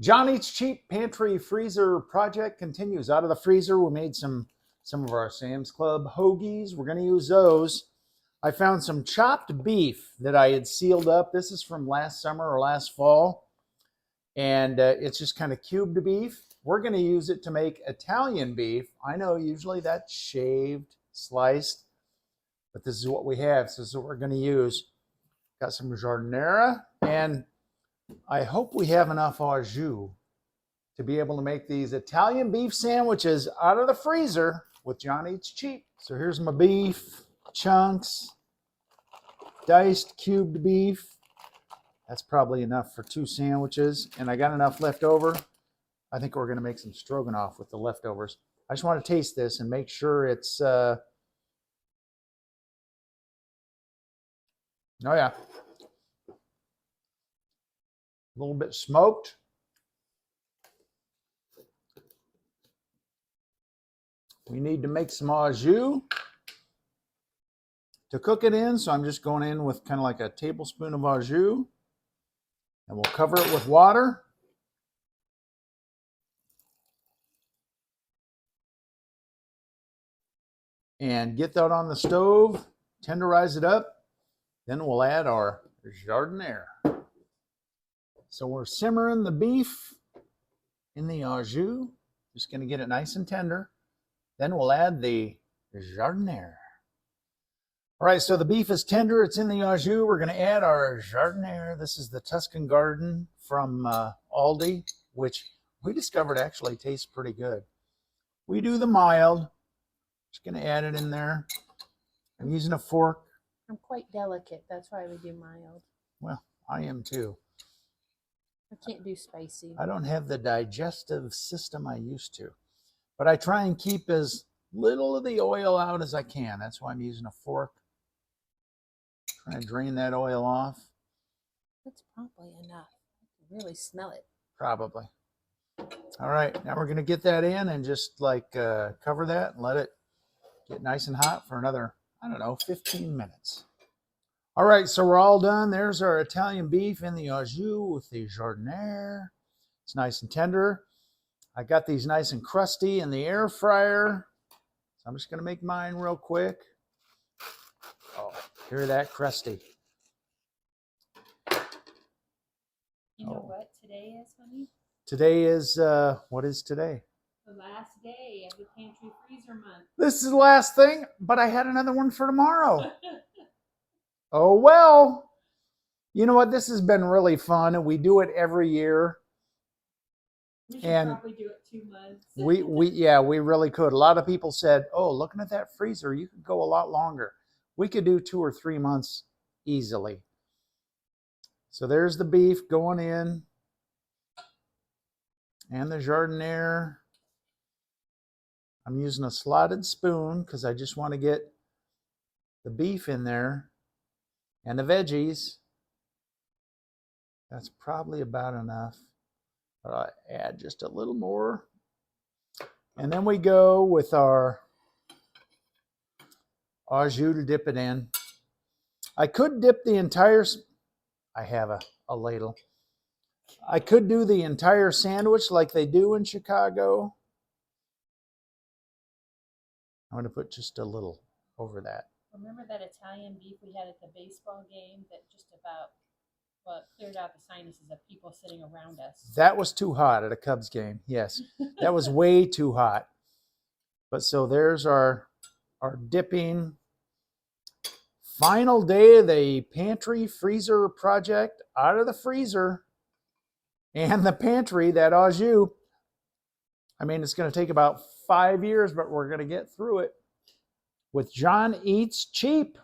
John Eats Cheap Pantry Freezer project continues. Out of the freezer, we made some of our Sam's Club hoagies. We're going to use those. I found some chopped beef that I had sealed up. This is from last summer or last fall, and it's just kind of cubed beef. We're going to use it to make Italian beef. I know usually that's shaved, sliced, but this is what we have. So this is what we're going to use. Got some guardinara, and I hope we have enough au jus to be able to make these Italian beef sandwiches out of the freezer with John Eats Cheap. So here's my beef, chunks, diced cubed beef. That's probably enough for 2 sandwiches. And I got enough left over. I think we're going to make some stroganoff with the leftovers. I just want to taste this and make sure it's, oh yeah, a little bit smoked. We need to make some au jus to cook it in, so I'm just going in with kind of like a tablespoon of au jus, and we'll cover it with water. And get that on the stove, tenderize it up, then we'll add our giardiniera. So we're simmering the beef in the au jus, just going to get it nice and tender. Then we'll add the giardiniera. All right, so the beef is tender. It's in the au jus. We're going to add our giardiniera. This is the Tuscan Garden from Aldi, which we discovered actually tastes pretty good. We do the mild. Just going to add it in there. I'm using a fork. I'm quite delicate. That's why we do mild. Well, I am too. I can't do spicy. I don't have the digestive system I used to. But I try and keep as little of the oil out as I can. That's why I'm using a fork. Trying to drain that oil off. That's probably enough. I can really smell it. Probably. All right, now we're going to get that in and just like cover that and let it get nice and hot for another, I don't know, 15 minutes. All right, so we're all done. There's our Italian beef in the au jus with the giardiniera. It's nice and tender. I got these nice and crusty in the air fryer. So I'm just going to make mine real quick. Oh, hear that crusty. You know what today is, honey? Today is, what is today? The last day of the pantry freezer month. This is the last thing, but I had another one for tomorrow. Oh, well. You know what? This has been really fun, and we do it every year. We should probably do it 2 months. we really could. A lot of people said, oh, looking at that freezer, you could go a lot longer. We could do 2 or 3 months easily. So there's the beef going in. And the giardiniera. I'm using a slotted spoon because I just want to get the beef in there and the veggies. That's probably about enough. But I'll add just a little more. And then we go with our au jus to dip it in. I could dip the entire, I have a ladle. I could do the entire sandwich like they do in Chicago. I'm going to put just a little over that. Remember that Italian beef we had at the baseball game that just about, well, it cleared out the sinuses of people sitting around us? That was too hot at a Cubs game. Yes, that was way too hot. But so there's our dipping. Final day of the pantry freezer project, out of the freezer and the pantry, that au jus. I mean, it's going to take about 5 years, but we're going to get through it with John Eats Cheap.